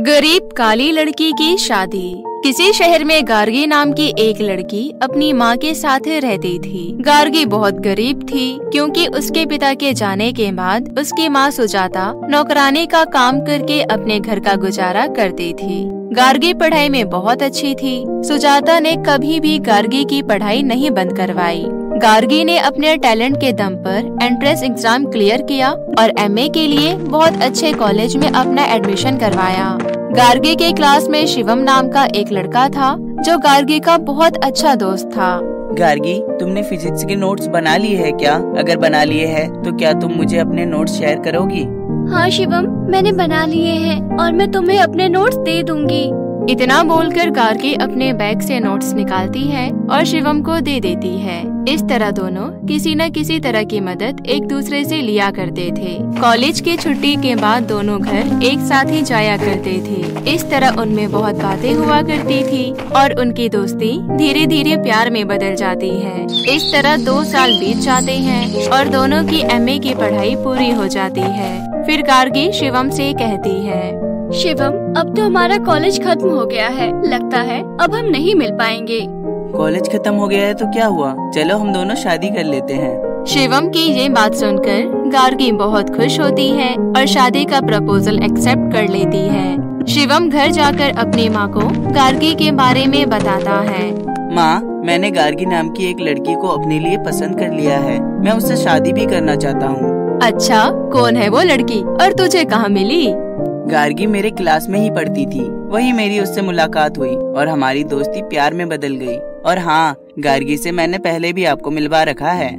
गरीब काली लड़की की शादी। किसी शहर में गार्गी नाम की एक लड़की अपनी माँ के साथ रहती थी। गार्गी बहुत गरीब थी क्योंकि उसके पिता के जाने के बाद उसकी माँ सुजाता नौकरानी का काम करके अपने घर का गुजारा करती थी। गार्गी पढ़ाई में बहुत अच्छी थी। सुजाता ने कभी भी गार्गी की पढ़ाई नहीं बंद करवाई। गार्गी ने अपने टैलेंट के दम पर एंट्रेंस एग्जाम क्लियर किया और एमए के लिए बहुत अच्छे कॉलेज में अपना एडमिशन करवाया। गार्गी के क्लास में शिवम नाम का एक लड़का था जो गार्गी का बहुत अच्छा दोस्त था। गार्गी, तुमने फिजिक्स के नोट्स बना लिए है क्या? अगर बना लिए है तो क्या तुम मुझे अपने नोट्स शेयर करोगी? हाँ शिवम, मैंने बना लिए हैं और मैं तुम्हें अपने नोट्स दे दूंगी। इतना बोलकर गार्गी अपने बैग से नोट्स निकालती है और शिवम को दे देती है। इस तरह दोनों किसी न किसी तरह की मदद एक दूसरे से लिया करते थे। कॉलेज की छुट्टी के बाद दोनों घर एक साथ ही जाया करते थे। इस तरह उनमें बहुत बातें हुआ करती थी और उनकी दोस्ती धीरे धीरे प्यार में बदल जाती है। इस तरह 2 साल बीत जाते हैं और दोनों की एमए की पढ़ाई पूरी हो जाती है। फिर गार्गी शिवम से कहती है, शिवम, अब तो हमारा कॉलेज खत्म हो गया है। लगता है अब हम नहीं मिल पाएंगे। कॉलेज खत्म हो गया है तो क्या हुआ? चलो हम दोनों शादी कर लेते हैं। शिवम की ये बात सुनकर गार्गी बहुत खुश होती है और शादी का प्रपोजल एक्सेप्ट कर लेती है। शिवम घर जाकर अपनी माँ को गार्गी के बारे में बताता है। माँ, मैंने गार्गी नाम की एक लड़की को अपने लिए पसंद कर लिया है। मैं उससे शादी भी करना चाहता हूँ। अच्छा, कौन है वो लड़की और तुझे कहाँ मिली? गार्गी मेरे क्लास में ही पढ़ती थी। वही मेरी उससे मुलाकात हुई और हमारी दोस्ती प्यार में बदल गई। और हाँ, गार्गी से मैंने पहले भी आपको मिलवा रखा है।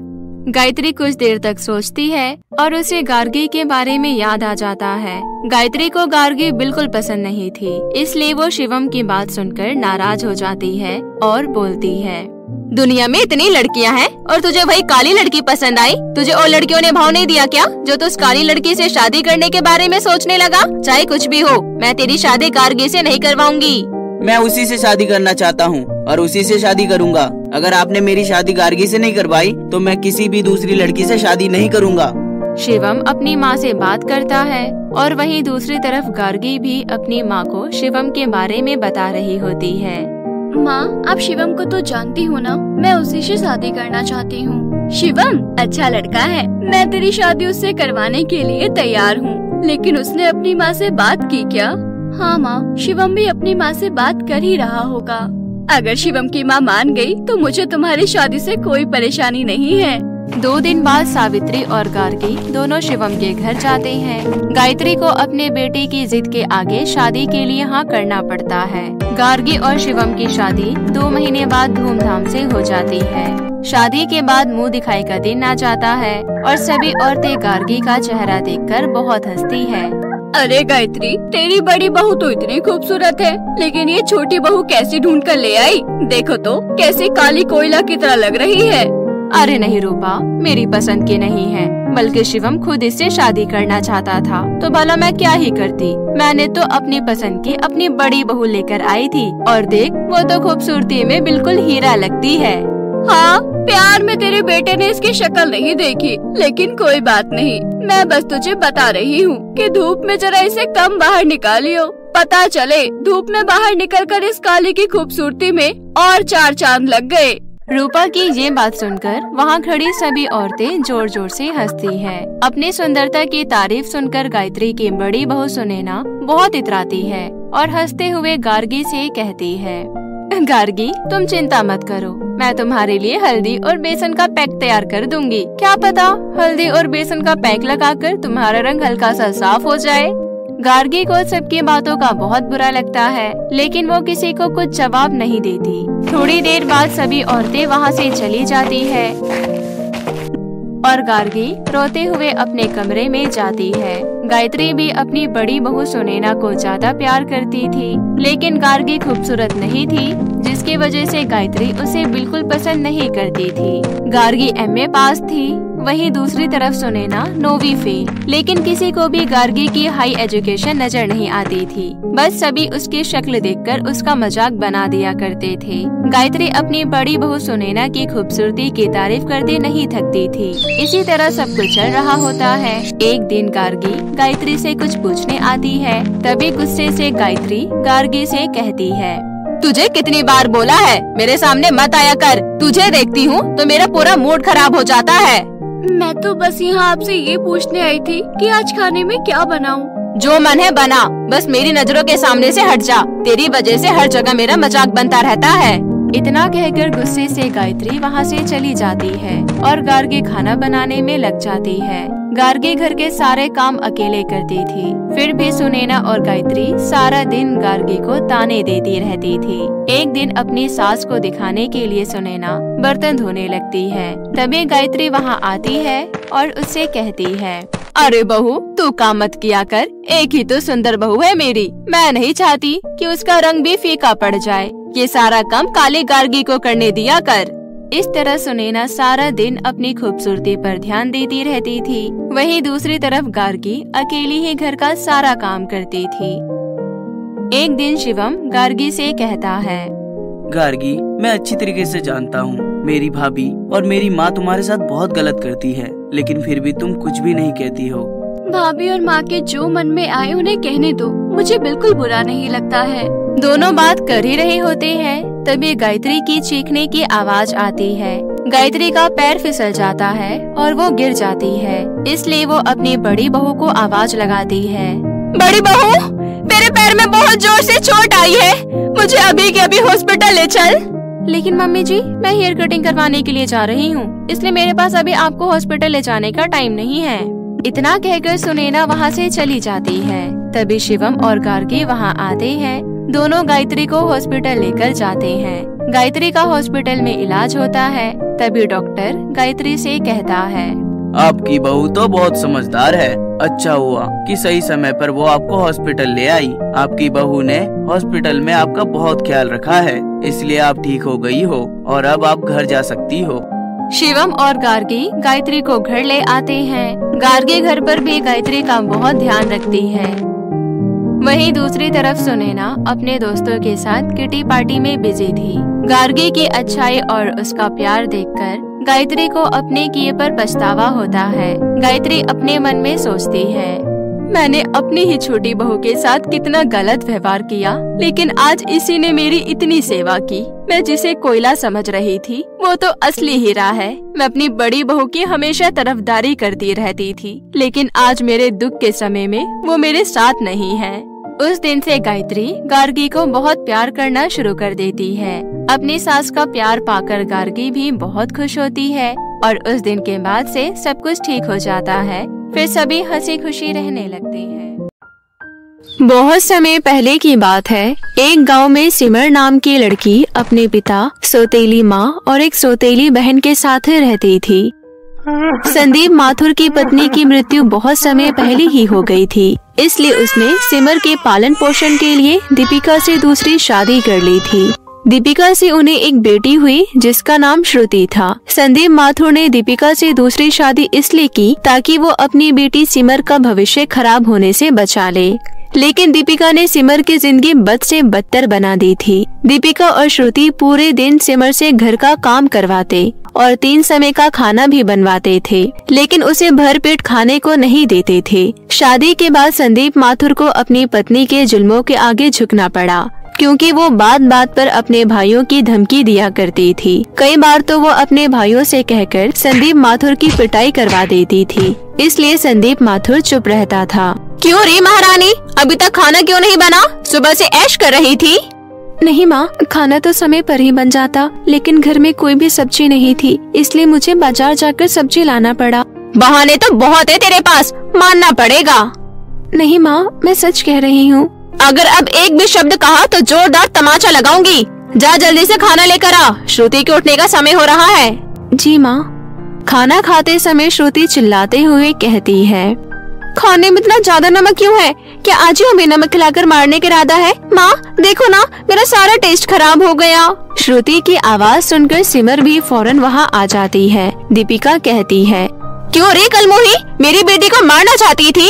गायत्री कुछ देर तक सोचती है और उसे गार्गी के बारे में याद आ जाता है। गायत्री को गार्गी बिल्कुल पसंद नहीं थी, इसलिए वो शिवम की बात सुनकर नाराज हो जाती है और बोलती है, दुनिया में इतनी लड़कियां हैं और तुझे वही काली लड़की पसंद आई? तुझे और लड़कियों ने भाव नहीं दिया क्या जो तू उस काली लड़की से शादी करने के बारे में सोचने लगा? चाहे कुछ भी हो, मैं तेरी शादी गार्गी से नहीं करवाऊंगी। मैं उसी से शादी करना चाहता हूँ और उसी से शादी करूँगा। अगर आपने मेरी शादी गार्गी से नहीं करवाई तो मैं किसी भी दूसरी लड़की से शादी नहीं करूँगा। शिवम अपनी माँ से बात करता है और वहीं दूसरी तरफ गार्गी भी अपनी माँ को शिवम के बारे में बता रही होती है। माँ, आप शिवम को तो जानती हो ना, मैं उसी से शादी करना चाहती हूँ। शिवम अच्छा लड़का है, मैं तेरी शादी उससे करवाने के लिए तैयार हूँ। लेकिन उसने अपनी माँ से बात की क्या? हाँ माँ, शिवम भी अपनी माँ से बात कर ही रहा होगा। अगर शिवम की माँ मान गई तो मुझे तुम्हारी शादी से कोई परेशानी नहीं है। 2 दिन बाद सावित्री और गार्गी दोनों शिवम के घर जाते हैं। गायत्री को अपने बेटे की जिद के आगे शादी के लिए हाँ करना पड़ता है। गार्गी और शिवम की शादी 2 महीने बाद धूमधाम से हो जाती है। शादी के बाद मुंह दिखाई का दिन आ जाता है और सभी औरतें गार्गी का चेहरा देखकर बहुत हंसती है। अरे गायत्री, तेरी बड़ी बहू तो इतनी खूबसूरत है, लेकिन ये छोटी बहू कैसी ढूंढ कर ले आई? देखो तो कैसी काली कोयला की तरह लग रही है। अरे नहीं रूपा, मेरी पसंद की नहीं है, बल्कि शिवम खुद इससे शादी करना चाहता था तो भला मैं क्या ही करती। मैंने तो अपनी पसंद की अपनी बड़ी बहू लेकर आई थी और देख, वो तो खूबसूरती में बिल्कुल हीरा लगती है। हाँ, प्यार में तेरे बेटे ने इसकी शक्ल नहीं देखी, लेकिन कोई बात नहीं। मैं बस तुझे बता रही हूँ कि धूप में जरा इसे कम बाहर निकालियो, पता चले धूप में बाहर निकलकर इस काली की खूबसूरती में और 4 चांद लग गए। रूपा की ये बात सुनकर वहाँ खड़ी सभी औरतें जोर जोर से हंसती हैं। अपनी सुंदरता की तारीफ सुनकर गायत्री की बड़ी बहू सुनैना बहुत इतराती है और हंसते हुए गार्गी से कहती है, गार्गी, तुम चिंता मत करो, मैं तुम्हारे लिए हल्दी और बेसन का पैक तैयार कर दूंगी। क्या पता हल्दी और बेसन का पैक लगाकर तुम्हारा रंग हल्का सा साफ हो जाए। गार्गी को सबकी बातों का बहुत बुरा लगता है, लेकिन वो किसी को कुछ जवाब नहीं देती। थोड़ी देर बाद सभी औरतें वहाँ से चली जाती है और गार्गी रोते हुए अपने कमरे में जाती है। गायत्री भी अपनी बड़ी बहू सुनैना को ज्यादा प्यार करती थी, लेकिन गार्गी खूबसूरत नहीं थी, जिसकी वजह से गायत्री उसे बिल्कुल पसंद नहीं करती थी। गार्गी एमए पास थी, वहीं दूसरी तरफ सुनैना 9वीं फेल, लेकिन किसी को भी गार्गी की हाई एजुकेशन नजर नहीं आती थी। बस सभी उसकी शक्ल देखकर उसका मजाक बना दिया करते थे। गायत्री अपनी बड़ी बहू सुनैना की खूबसूरती की तारीफ करते नहीं थकती थी। इसी तरह सब कुछ चल रहा होता है। एक दिन गार्गी गायत्री से कुछ पूछने आती है। तभी गुस्से से गायत्री गार्गी से कहती है, तुझे कितनी बार बोला है मेरे सामने मत आया कर। तुझे देखती हूँ तो मेरा पूरा मूड खराब हो जाता है। मैं तो बस यहाँ आपसे ये पूछने आई थी कि आज खाने में क्या बनाऊँ। जो मन है बना, बस मेरी नजरों के सामने से हट जा। तेरी वजह से हर जगह मेरा मजाक बनता रहता है। इतना कहकर गुस्से से गायत्री वहाँ से चली जाती है और गार्गी खाना बनाने में लग जाती है। गार्गी घर के सारे काम अकेले करती थी। फिर भी सुनैना और गायत्री सारा दिन गार्गी को ताने देती रहती थी। एक दिन अपनी सास को दिखाने के लिए सुनैना बर्तन धोने लगती है। तभी गायत्री वहाँ आती है और उससे कहती है, अरे बहू तू काम मत किया कर, एक ही तो सुंदर बहू है मेरी। मैं नहीं चाहती कि उसका रंग भी फीका पड़ जाए। ये सारा काम काली गार्गी को करने दिया कर। इस तरह सुनैना सारा दिन अपनी खूबसूरती पर ध्यान देती रहती थी। वहीं दूसरी तरफ गार्गी अकेली ही घर का सारा काम करती थी। एक दिन शिवम गार्गी से कहता है, गार्गी मैं अच्छी तरीके से जानता हूँ मेरी भाभी और मेरी माँ तुम्हारे साथ बहुत गलत करती है, लेकिन फिर भी तुम कुछ भी नहीं कहती हो। भाभी और माँ के जो मन में आए उन्हें कहने दो, मुझे बिल्कुल बुरा नहीं लगता है। दोनों बात कर ही रहे होते हैं। तभी गायत्री की चीखने की आवाज आती है। गायत्री का पैर फिसल जाता है और वो गिर जाती है। इसलिए वो अपनी बड़ी बहू को आवाज लगाती है, बड़ी बहू मेरे पैर में बहुत जोर से चोट आई है, मुझे अभी के अभी हॉस्पिटल ले चल। लेकिन मम्मी जी मैं हेयर कटिंग करवाने के लिए जा रही हूँ, इसलिए मेरे पास अभी आपको हॉस्पिटल ले जाने का टाइम नहीं है। इतना कहकर सुनैना वहाँ से चली जाती है। तभी शिवम और गार्गी वहाँ आते हैं। दोनों गायत्री को हॉस्पिटल लेकर जाते हैं। गायत्री का हॉस्पिटल में इलाज होता है। तभी डॉक्टर गायत्री से कहता है, आपकी बहू तो बहुत समझदार है। अच्छा हुआ कि सही समय पर वो आपको हॉस्पिटल ले आई। आपकी बहू ने हॉस्पिटल में आपका बहुत ख्याल रखा है, इसलिए आप ठीक हो गई हो और अब आप घर जा सकती हो। शिवम और गार्गी गायत्री को घर ले आते हैं। गार्गी घर पर भी गायत्री का बहुत ध्यान रखती है। वहीं दूसरी तरफ सुनैना अपने दोस्तों के साथ किटी पार्टी में बिजी थी। गार्गी की अच्छाई और उसका प्यार देखकर गायत्री को अपने किए पर पछतावा होता है। गायत्री अपने मन में सोचती है, मैंने अपनी ही छोटी बहू के साथ कितना गलत व्यवहार किया, लेकिन आज इसी ने मेरी इतनी सेवा की। मैं जिसे कोयला समझ रही थी वो तो असली हीरा है। मैं अपनी बड़ी बहू की हमेशा तरफदारी करती रहती थी, लेकिन आज मेरे दुख के समय में वो मेरे साथ नहीं है। उस दिन से गायत्री गार्गी को बहुत प्यार करना शुरू कर देती है। अपनी सास का प्यार पाकर गार्गी भी बहुत खुश होती है और उस दिन के बाद से सब कुछ ठीक हो जाता है। फिर सभी हंसी खुशी रहने लगते हैं। बहुत समय पहले की बात है। एक गांव में सिमर नाम की लड़की अपने पिता, सौतेली माँ और एक सौतेली बहन के साथ रहती थी। संदीप माथुर की पत्नी की मृत्यु बहुत समय पहले ही हो गई थी, इसलिए उसने सिमर के पालन पोषण के लिए दीपिका से दूसरी शादी कर ली थी। दीपिका से उन्हें एक बेटी हुई जिसका नाम श्रुति था। संदीप माथुर ने दीपिका से दूसरी शादी इसलिए की ताकि वो अपनी बेटी सिमर का भविष्य खराब होने से बचा ले, लेकिन दीपिका ने सिमर की जिंदगी बद से बदतर बना दी थी। दीपिका और श्रुति पूरे दिन सिमर से घर का काम करवाते और 3 समय का खाना भी बनवाते थे, लेकिन उसे भरपेट खाने को नहीं देते थे। शादी के बाद संदीप माथुर को अपनी पत्नी के जुल्मों के आगे झुकना पड़ा, क्योंकि वो बात बात पर अपने भाइयों की धमकी दिया करती थी। कई बार तो वो अपने भाइयों से कहकर संदीप माथुर की पिटाई करवा देती थी, इसलिए संदीप माथुर चुप रहता था। क्यों रे महारानी, अभी तक खाना क्यों नहीं बना? सुबह से ऐश कर रही थी। नहीं माँ, खाना तो समय पर ही बन जाता, लेकिन घर में कोई भी सब्जी नहीं थी, इसलिए मुझे बाजार जाकर सब्जी लाना पड़ा। बहाने तो बहुत है तेरे पास, मानना पड़ेगा। नहीं माँ, मैं सच कह रही हूँ। अगर अब एक भी शब्द कहा तो जोरदार तमाचा लगाऊंगी। जा जल्दी से खाना लेकर आ, श्रुति के उठने का समय हो रहा है। जी माँ। खाना खाते समय श्रुति चिल्लाते हुए कहती है, खाने में इतना ज्यादा नमक क्यों है? क्या आज ही हमें नमक खिलाकर मारने का इरादा है? माँ देखो ना, मेरा सारा टेस्ट खराब हो गया। श्रुति की आवाज सुनकर सिमर भी फौरन वहाँ आ जाती है। दीपिका कहती है, क्यों रे कलमोही, मेरी बेटी को मारना चाहती थी?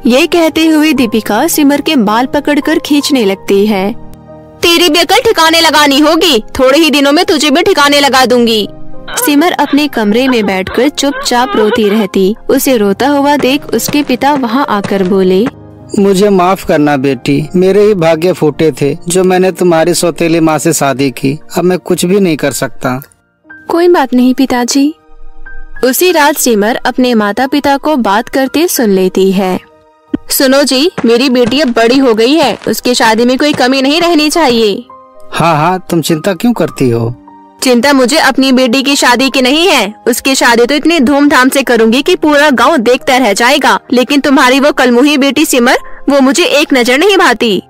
ये कहते हुए दीपिका सिमर के बाल पकड़कर खींचने लगती है। तेरी भी अकल ठिकाने लगानी होगी, थोड़े ही दिनों में तुझे भी ठिकाने लगा दूंगी। सिमर अपने कमरे में बैठकर चुपचाप रोती रहती। उसे रोता हुआ देख उसके पिता वहाँ आकर बोले, मुझे माफ करना बेटी, मेरे ही भाग्य फूटे थे जो मैंने तुम्हारी सौतेली माँ से शादी की। अब मैं कुछ भी नहीं कर सकता। कोई बात नहीं पिताजी। उसी रात सिमर अपने माता पिता को बात करते सुन लेती है। सुनो जी, मेरी बेटी अब बड़ी हो गई है, उसकी शादी में कोई कमी नहीं रहनी चाहिए। हाँ हाँ, तुम चिंता क्यों करती हो? चिंता मुझे अपनी बेटी की शादी की नहीं है। उसकी शादी तो इतनी धूमधाम से करूंगी कि पूरा गांव देखता रह जाएगा। लेकिन तुम्हारी वो कलमुही बेटी सिमर, वो मुझे एक नजर नहीं भाती।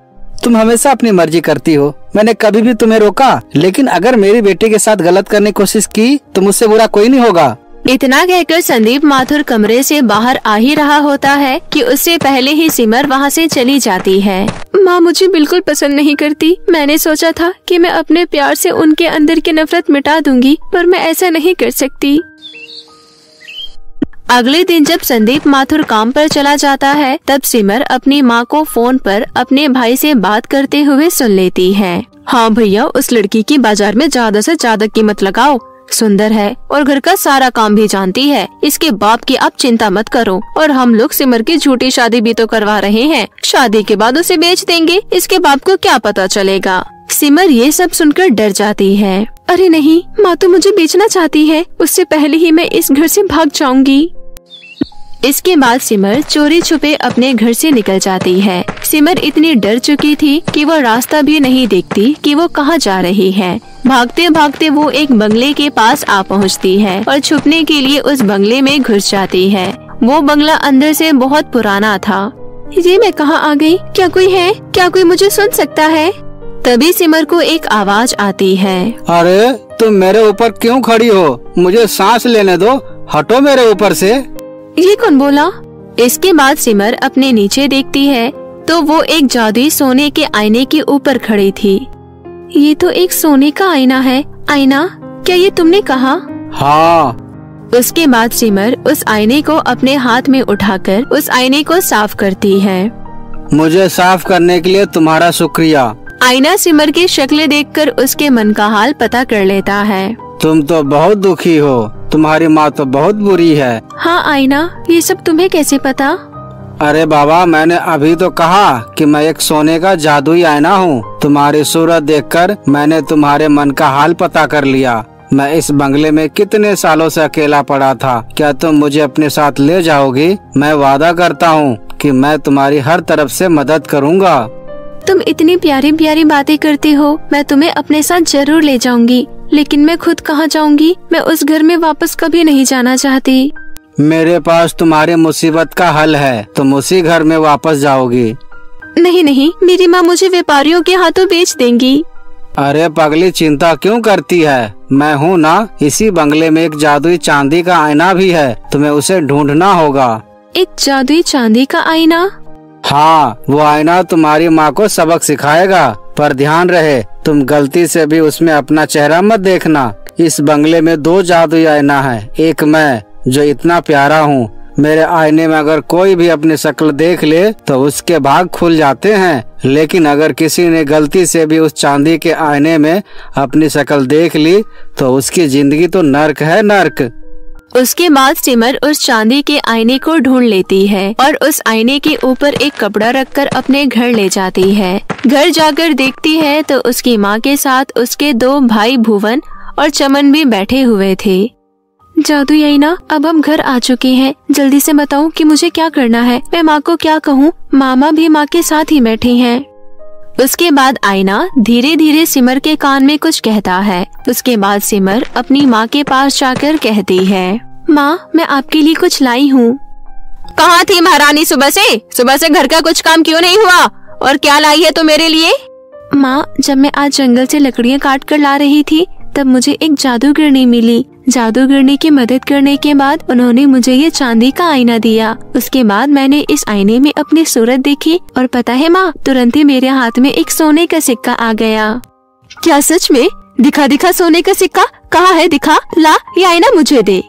तुम हमेशा अपनी मर्जी करती हो, मैंने कभी भी तुम्हें रोका? लेकिन अगर मेरी बेटी के साथ गलत करने की कोशिश की तो मुझसे बुरा कोई नहीं होगा। इतना कहकर संदीप माथुर कमरे से बाहर आ ही रहा होता है कि उससे पहले ही सिमर वहाँ से चली जाती है। माँ मुझे बिल्कुल पसंद नहीं करती। मैंने सोचा था कि मैं अपने प्यार से उनके अंदर की नफरत मिटा दूंगी, पर मैं ऐसा नहीं कर सकती। अगले दिन जब संदीप माथुर काम पर चला जाता है, तब सिमर अपनी माँ को फोन पर अपने भाई से बात करते हुए सुन लेती है। हाँ भैया, उस लड़की की बाजार में ज्यादा से ज्यादा कीमत लगाओ, सुंदर है और घर का सारा काम भी जानती है। इसके बाप की आप चिंता मत करो, और हम लोग सिमर की झूठी शादी भी तो करवा रहे हैं। शादी के बाद उसे बेच देंगे, इसके बाप को क्या पता चलेगा। सिमर ये सब सुनकर डर जाती है। अरे नहीं, माँ तो मुझे बेचना चाहती है, उससे पहले ही मैं इस घर से भाग जाऊंगी। इसके बाद सिमर चोरी छुपे अपने घर से निकल जाती है। सिमर इतनी डर चुकी थी कि वो रास्ता भी नहीं देखती कि वो कहाँ जा रही है। भागते भागते वो एक बंगले के पास आ पहुँचती है और छुपने के लिए उस बंगले में घुस जाती है। वो बंगला अंदर से बहुत पुराना था। ये मैं कहाँ आ गई? क्या कोई है? क्या कोई मुझे सुन सकता है? तभी सिमर को एक आवाज आती है। अरे तुम मेरे ऊपर क्यों खड़ी हो? मुझे सांस लेने दो, हटो मेरे ऊपर से। ये कौन बोला? इसके बाद सिमर अपने नीचे देखती है तो वो एक जादुई सोने के आईने के ऊपर खड़ी थी। ये तो एक सोने का आईना है। आईना? क्या ये तुमने कहा? हाँ। उसके बाद सिमर उस आईने को अपने हाथ में उठाकर उस आईने को साफ करती है। मुझे साफ करने के लिए तुम्हारा शुक्रिया। आईना सिमर की शक्ल देखकर उसके मन का हाल पता कर लेता है। तुम तो बहुत दुखी हो, तुम्हारी माँ तो बहुत बुरी है। हाँ आईना, ये सब तुम्हें कैसे पता? अरे बाबा, मैंने अभी तो कहा कि मैं एक सोने का जादुई आईना हूँ। तुम्हारी सूरत देखकर मैंने तुम्हारे मन का हाल पता कर लिया। मैं इस बंगले में कितने सालों से अकेला पड़ा था। क्या तुम मुझे अपने साथ ले जाओगी? मैं वादा करता हूँ कि मैं तुम्हारी हर तरफ से मदद करूँगा। तुम इतनी प्यारी प्यारी बातें करते हो, मैं तुम्हें अपने साथ जरूर ले जाऊंगी। लेकिन मैं खुद कहाँ जाऊंगी? मैं उस घर में वापस कभी नहीं जाना चाहती। मेरे पास तुम्हारी मुसीबत का हल है, तुम उसी घर में वापस जाओगी। नहीं नहीं, मेरी माँ मुझे व्यापारियों के हाथों बेच देंगी। अरे पगली, चिंता क्यों करती है? मैं हूँ ना। इसी बंगले में एक जादुई चांदी का आईना भी है, तुम्हें उसे ढूंढना होगा। एक जादुई चांदी का आईना? हाँ, वो आईना तुम्हारी माँ को सबक सिखाएगा, पर ध्यान रहे तुम गलती से भी उसमें अपना चेहरा मत देखना। इस बंगले में 2 जादुई आईना है, एक मैं जो इतना प्यारा हूँ। मेरे आईने में अगर कोई भी अपनी शक्ल देख ले तो उसके भाग खुल जाते हैं, लेकिन अगर किसी ने गलती से भी उस चांदी के आईने में अपनी शक्ल देख ली तो उसकी जिंदगी तो नर्क है, नर्क। उसके बाद सिमर उस चांदी के आईने को ढूंढ लेती है और उस आईने के ऊपर एक कपड़ा रखकर अपने घर ले जाती है। घर जाकर देखती है तो उसकी माँ के साथ उसके 2 भाई भुवन और चमन भी बैठे हुए थे। जादुई आईना, अब हम घर आ चुके हैं, जल्दी से बताओ कि मुझे क्या करना है। मैं माँ को क्या कहूँ? मामा भी माँ के साथ ही बैठे हैं। उसके बाद आईना धीरे धीरे सिमर के कान में कुछ कहता है। उसके बाद सिमर अपनी माँ के पास जाकर कहती है, माँ मैं आपके लिए कुछ लाई हूँ। कहाँ थी महारानी सुबह से घर का कुछ काम क्यों नहीं हुआ? और क्या लाई है तो मेरे लिए? माँ, जब मैं आज जंगल से लकड़ियाँ काट कर ला रही थी तब मुझे एक जादूगरनी मिली। जादूगरनी की मदद करने के बाद उन्होंने मुझे ये चांदी का आईना दिया। उसके बाद मैंने इस आईने में अपनी सूरत देखी और पता है माँ, तुरंत ही मेरे हाथ में एक सोने का सिक्का आ गया। क्या सच में? दिखा दिखा सोने का सिक्का कहाँ है? दिखा, ला ये आईना मुझे दे।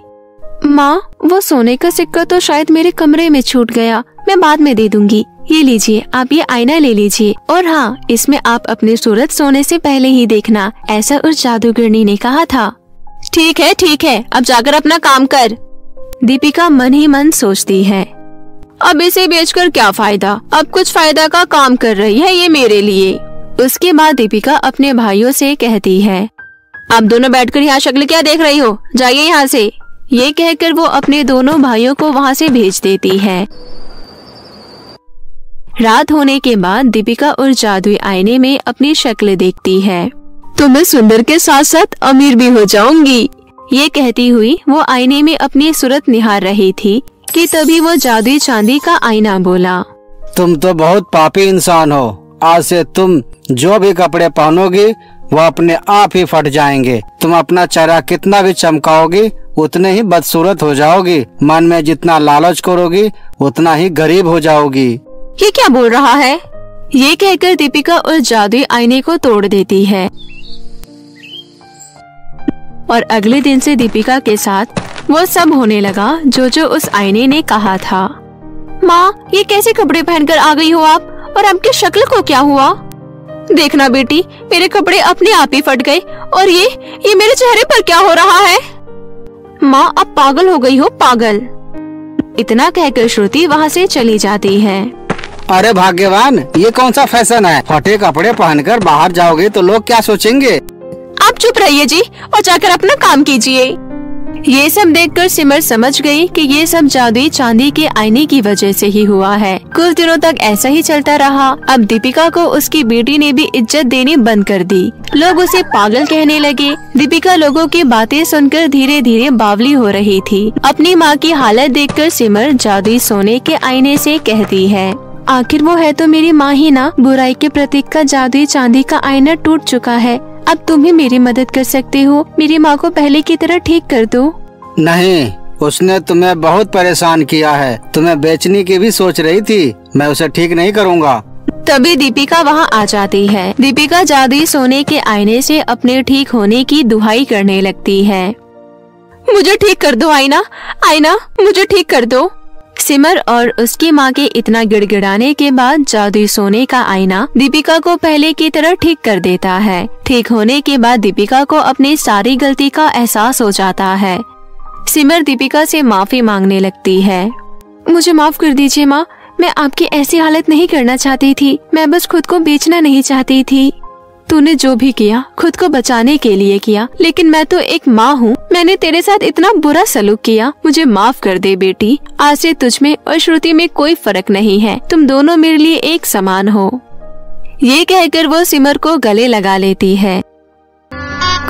माँ, वो सोने का सिक्का तो शायद मेरे कमरे में छूट गया, मैं बाद में दे दूंगी। ये लीजिए, आप ये आईना ले लीजिए, और हाँ, इसमें आप अपनी सूरत सोने से पहले ही देखना, ऐसा उस जादूगरनी ने कहा था। ठीक है, अब जाकर अपना काम कर। दीपिका मन ही मन सोचती है, अब इसे बेचकर क्या फायदा, अब कुछ फायदा का काम कर रही है ये मेरे लिए। उसके बाद दीपिका अपने भाइयों से कहती है, आप दोनों बैठकर यहाँ शक्ल क्या देख रही हो, जाइए यहाँ से। ये कहकर वो अपने दोनों भाइयों को वहाँ से भेज देती है। रात होने के बाद दीपिका उस जादुई आईने में अपनी शक्ल देखती है। तो मैं सुंदर के साथ साथ अमीर भी हो जाऊंगी। ये कहती हुई वो आईने में अपनी सूरत निहार रही थी कि तभी वो जादुई चांदी का आईना बोला, तुम तो बहुत पापी इंसान हो। आज से तुम जो भी कपड़े पहनोगी वो अपने आप ही फट जाएंगे। तुम अपना चेहरा कितना भी चमकाओगी उतने ही बदसूरत हो जाओगी। मन में जितना लालच करोगी उतना ही गरीब हो जाओगी। ये क्या बोल रहा है? ये कहकर दीपिका उस जादुई आईने को तोड़ देती है और अगले दिन से दीपिका के साथ वो सब होने लगा जो उस आईने ने कहा था। माँ, ये कैसे कपड़े पहनकर आ गई हो आप, और आपकी शक्ल को क्या हुआ? देखना बेटी, मेरे कपड़े अपने आप ही फट गए, और ये मेरे चेहरे पर क्या हो रहा है? माँ, अब पागल हो गई हो, पागल। इतना कहकर श्रुति वहाँ से चली जाती है। अरे भाग्यवान, ये कौन सा फैशन है? फटे कपड़े पहनकर बाहर जाओगे तो लोग क्या सोचेंगे? आप चुप रहिए जी और जाकर अपना काम कीजिए। ये सब देखकर सिमर समझ गई कि ये सब जादुई चांदी के आईने की वजह से ही हुआ है। कुछ दिनों तक ऐसा ही चलता रहा। अब दीपिका को उसकी बेटी ने भी इज्जत देनी बंद कर दी। लोग उसे पागल कहने लगे। दीपिका लोगों की बातें सुनकर धीरे धीरे बावली हो रही थी। अपनी माँ की हालत देखकर सिमर जादुई सोने के आईने से कहती है, आखिर वो है तो मेरी माँ ही ना। बुराई के प्रतीक का जादुई चांदी का आईना टूट चुका है। अब तुम ही मेरी मदद कर सकते हो। मेरी माँ को पहले की तरह ठीक कर दो। नहीं, उसने तुम्हें बहुत परेशान किया है। तुम्हें बेचने की भी सोच रही थी। मैं उसे ठीक नहीं करूँगा। तभी दीपिका वहाँ आ जाती है। दीपिका जादुई सोने के आईने से अपने ठीक होने की दुहाई करने लगती है। मुझे ठीक कर दो आईना, आईना मुझे ठीक कर दो। सिमर और उसकी माँ के इतना गिड़गिड़ाने के बाद जादुई सोने का आईना दीपिका को पहले की तरह ठीक कर देता है। ठीक होने के बाद दीपिका को अपनी सारी गलती का एहसास हो जाता है। सिमर दीपिका से माफी मांगने लगती है। मुझे माफ कर दीजिए माँ, मैं आपकी ऐसी हालत नहीं करना चाहती थी। मैं बस खुद को बेचना नहीं चाहती थी। तूने जो भी किया खुद को बचाने के लिए किया, लेकिन मैं तो एक माँ हूँ। मैंने तेरे साथ इतना बुरा सलूक किया। मुझे माफ कर दे बेटी। आज से तुझ में और श्रुति में कोई फर्क नहीं है। तुम दोनों मेरे लिए एक समान हो। ये कहकर वो सिमर को गले लगा लेती है।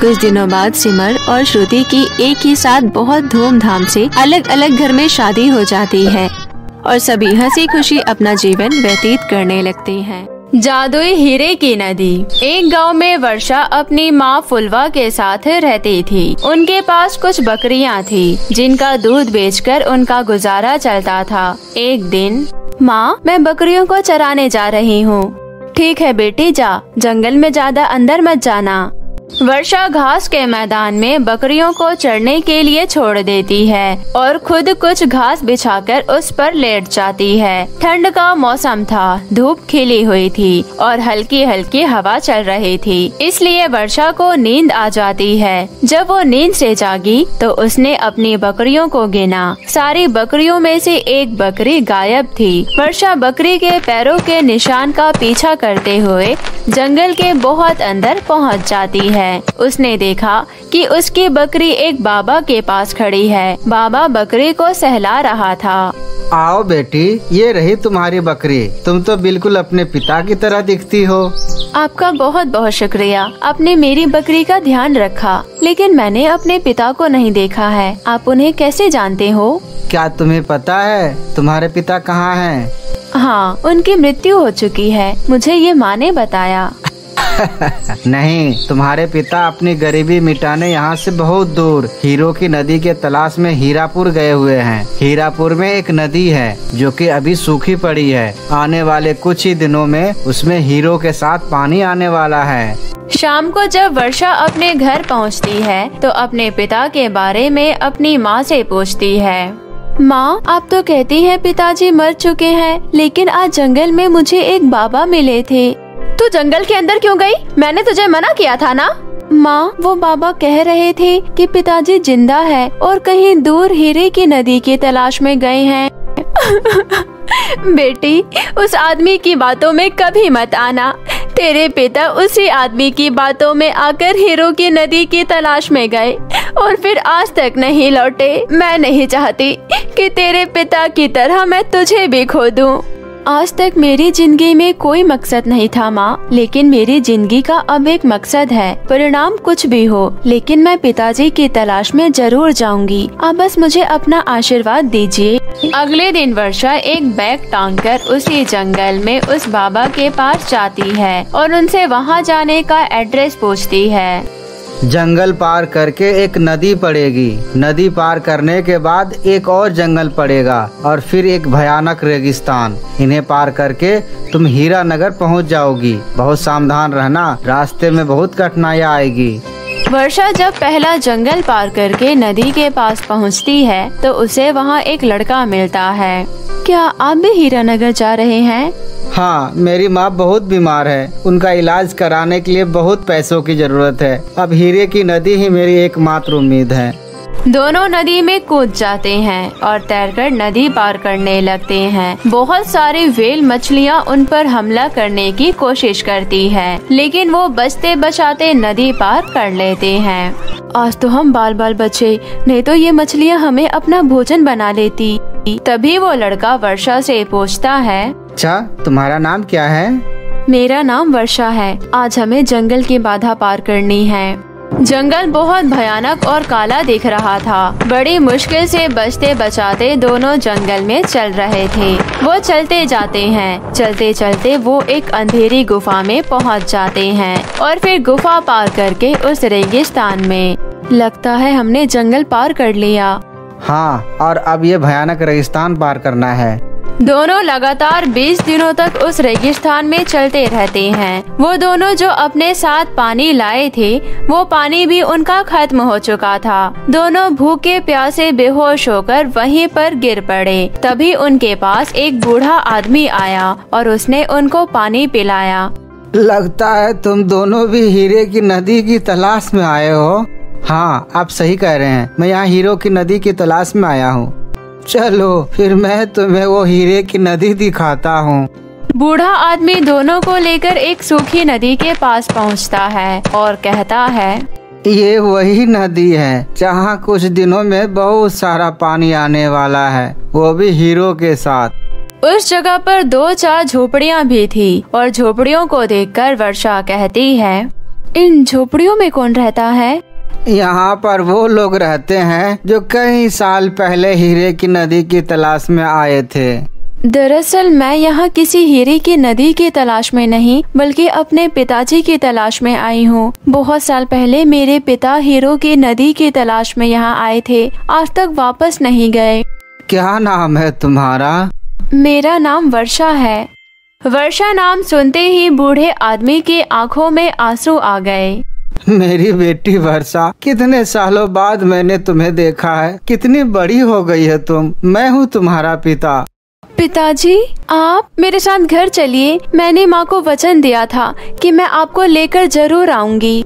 कुछ दिनों बाद सिमर और श्रुति की एक ही साथ बहुत धूमधाम से अलग अलग घर में शादी हो जाती है और सभी हंसी खुशी अपना जीवन व्यतीत करने लगते हैं। जादुई हीरे की नदी। एक गांव में वर्षा अपनी माँ फुलवा के साथ रहती थी। उनके पास कुछ बकरियां थी जिनका दूध बेचकर उनका गुजारा चलता था। एक दिन, माँ, मैं बकरियों को चराने जा रही हूँ। ठीक है बेटी, जा, जंगल में ज्यादा अंदर मत जाना। वर्षा घास के मैदान में बकरियों को चरने के लिए छोड़ देती है और खुद कुछ घास बिछाकर उस पर लेट जाती है। ठंड का मौसम था, धूप खिली हुई थी और हल्की हल्की हवा चल रही थी, इसलिए वर्षा को नींद आ जाती है। जब वो नींद से जागी तो उसने अपनी बकरियों को गिना। सारी बकरियों में से एक बकरी गायब थी। वर्षा बकरी के पैरों के निशान का पीछा करते हुए जंगल के बहुत अंदर पहुंच जाती है। उसने देखा कि उसकी बकरी एक बाबा के पास खड़ी है। बाबा बकरी को सहला रहा था। आओ बेटी, ये रही तुम्हारी बकरी। तुम तो बिल्कुल अपने पिता की तरह दिखती हो। आपका बहुत बहुत शुक्रिया। आपने मेरी बकरी का ध्यान रखा, लेकिन मैंने अपने पिता को नहीं देखा है। आप उन्हें कैसे जानते हो? क्या तुम्हें पता है तुम्हारे पिता कहाँ हैं? हाँ, उनकी मृत्यु हो चुकी है। मुझे ये माँ ने बताया। नहीं, तुम्हारे पिता अपनी गरीबी मिटाने यहाँ से बहुत दूर हीरो की नदी के तलाश में हीरापुर गए हुए हैं। हीरापुर में एक नदी है जो कि अभी सूखी पड़ी है। आने वाले कुछ ही दिनों में उसमें हीरो के साथ पानी आने वाला है। शाम को जब वर्षा अपने घर पहुंचती है तो अपने पिता के बारे में अपनी माँ से पूछती है। माँ, आप तो कहती हैं पिताजी मर चुके हैं, लेकिन आज जंगल में मुझे एक बाबा मिले थे। तू जंगल के अंदर क्यों गई? मैंने तुझे मना किया था ना। माँ, वो बाबा कह रहे थे कि पिताजी जिंदा है और कहीं दूर हीरे की नदी की तलाश में गए हैं। बेटी, उस आदमी की बातों में कभी मत आना। तेरे पिता उसी आदमी की बातों में आकर हीरो की नदी की तलाश में गए और फिर आज तक नहीं लौटे। मैं नहीं चाहती कि तेरे पिता की तरह मैं तुझे भी खो दूं। आज तक मेरी जिंदगी में कोई मकसद नहीं था माँ, लेकिन मेरी जिंदगी का अब एक मकसद है। परिणाम कुछ भी हो, लेकिन मैं पिताजी की तलाश में जरूर जाऊंगी। आप बस मुझे अपना आशीर्वाद दीजिए। अगले दिन वर्षा एक बैग टांगकर उसी जंगल में उस बाबा के पास जाती है और उनसे वहाँ जाने का एड्रेस पूछती है। जंगल पार करके एक नदी पड़ेगी। नदी पार करने के बाद एक और जंगल पड़ेगा और फिर एक भयानक रेगिस्तान। इन्हें पार करके तुम हीरा नगर पहुँच जाओगी। बहुत सावधान रहना, रास्ते में बहुत कठिनाइयाँ आएगी। वर्षा जब पहला जंगल पार करके नदी के पास पहुँचती है तो उसे वहाँ एक लड़का मिलता है। क्या आप भी हीरा नगर जा रहे हैं? हाँ, मेरी माँ बहुत बीमार है। उनका इलाज कराने के लिए बहुत पैसों की जरूरत है। अब हीरे की नदी ही मेरी एकमात्र उम्मीद है। दोनों नदी में कूद जाते हैं और तैरकर नदी पार करने लगते हैं। बहुत सारी व्हेल मछलियाँ उन पर हमला करने की कोशिश करती है, लेकिन वो बचते बचाते नदी पार कर लेते हैं। आज तो हम बाल बाल बचे, नहीं तो ये मछलियाँ हमें अपना भोजन बना लेती। तभी वो लड़का वर्षा से पूछता है। अच्छा, तुम्हारा नाम क्या है? मेरा नाम वर्षा है। आज हमें जंगल की बाधा पार करनी है। जंगल बहुत भयानक और काला दिख रहा था। बड़ी मुश्किल से बचते बचाते दोनों जंगल में चल रहे थे। वो चलते जाते हैं। चलते चलते वो एक अंधेरी गुफा में पहुंच जाते हैं और फिर गुफा पार करके उस रेगिस्तान में। लगता है हमने जंगल पार कर लिया। हाँ, और अब ये भयानक रेगिस्तान पार करना है। दोनों लगातार 20 दिनों तक उस रेगिस्तान में चलते रहते हैं। वो दोनों जो अपने साथ पानी लाए थे, वो पानी भी उनका खत्म हो चुका था। दोनों भूखे प्यासे बेहोश होकर वहीं पर गिर पड़े। तभी उनके पास एक बूढ़ा आदमी आया और उसने उनको पानी पिलाया। लगता है तुम दोनों भी हीरे की नदी की तलाश में आए हो। हाँ, आप सही कह रहे हैं। मैं यहाँ हीरो की नदी की तलाश में आया हूँ। चलो फिर मैं तुम्हें वो हीरे की नदी दिखाता हूँ। बूढ़ा आदमी दोनों को लेकर एक सूखी नदी के पास पहुँचता है और कहता है, ये वही नदी है जहाँ कुछ दिनों में बहुत सारा पानी आने वाला है, वो भी हीरो के साथ। उस जगह पर 2-4 झोपड़ियाँ भी थी और झोपड़ियों को देखकर वर्षा कहती है, इन झोपड़ियों में कौन रहता है? यहाँ पर वो लोग रहते हैं जो कई साल पहले हीरे की नदी की तलाश में आए थे। दरअसल मैं यहाँ किसी हीरे की नदी की तलाश में नहीं, बल्कि अपने पिताजी की तलाश में आई हूँ। बहुत साल पहले मेरे पिता हीरो की नदी की तलाश में यहाँ आए थे, आज तक वापस नहीं गए। क्या नाम है तुम्हारा? मेरा नाम वर्षा है। वर्षा नाम सुनते ही बूढ़े आदमी की आंखों में आंसू आ गए। मेरी बेटी वर्षा, कितने सालों बाद मैंने तुम्हें देखा है। कितनी बड़ी हो गई है तुम। मैं हूँ तुम्हारा पिता। पिताजी, आप मेरे साथ घर चलिए। मैंने माँ को वचन दिया था कि मैं आपको लेकर जरूर आऊंगी।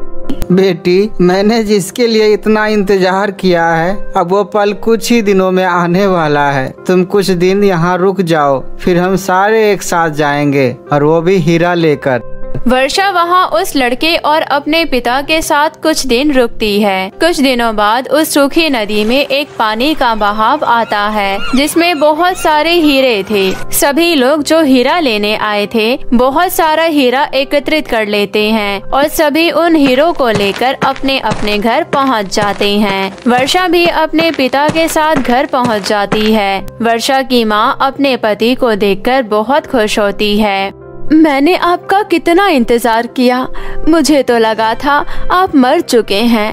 बेटी, मैंने जिसके लिए इतना इंतजार किया है, अब वो पल कुछ ही दिनों में आने वाला है। तुम कुछ दिन यहाँ रुक जाओ, फिर हम सारे एक साथ जाएंगे, और वो भी हीरा लेकर। वर्षा वहाँ उस लड़के और अपने पिता के साथ कुछ दिन रुकती है। कुछ दिनों बाद उस सूखी नदी में एक पानी का बहाव आता है, जिसमें बहुत सारे हीरे थे। सभी लोग जो हीरा लेने आए थे, बहुत सारा हीरा एकत्रित कर लेते हैं और सभी उन हीरो को लेकर अपने अपने घर पहुँच जाते हैं। वर्षा भी अपने पिता के साथ घर पहुँच जाती है। वर्षा की माँ अपने पति को देखकर बहुत खुश होती है। मैंने आपका कितना इंतजार किया, मुझे तो लगा था आप मर चुके हैं।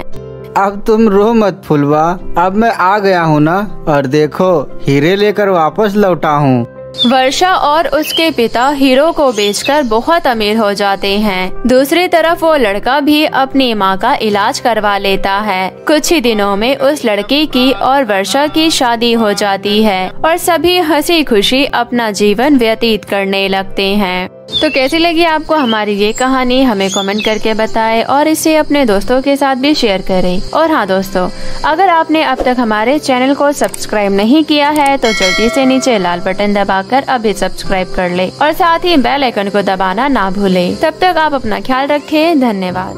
अब तुम रो मत फुलवा, अब मैं आ गया हूँ ना, और देखो हीरे लेकर वापस लौटा हूँ। वर्षा और उसके पिता हीरो को बेचकर बहुत अमीर हो जाते हैं। दूसरी तरफ वो लड़का भी अपनी माँ का इलाज करवा लेता है। कुछ ही दिनों में उस लड़की की और वर्षा की शादी हो जाती है और सभी हंसी खुशी अपना जीवन व्यतीत करने लगते हैं। तो कैसी लगी आपको हमारी ये कहानी, हमें कमेंट करके बताएं और इसे अपने दोस्तों के साथ भी शेयर करें। और हाँ दोस्तों, अगर आपने अब तक हमारे चैनल को सब्सक्राइब नहीं किया है तो जल्दी से नीचे लाल बटन दबाकर अभी सब्सक्राइब कर ले और साथ ही बेल आइकन को दबाना ना भूलें। तब तक आप अपना ख्याल रखें। धन्यवाद।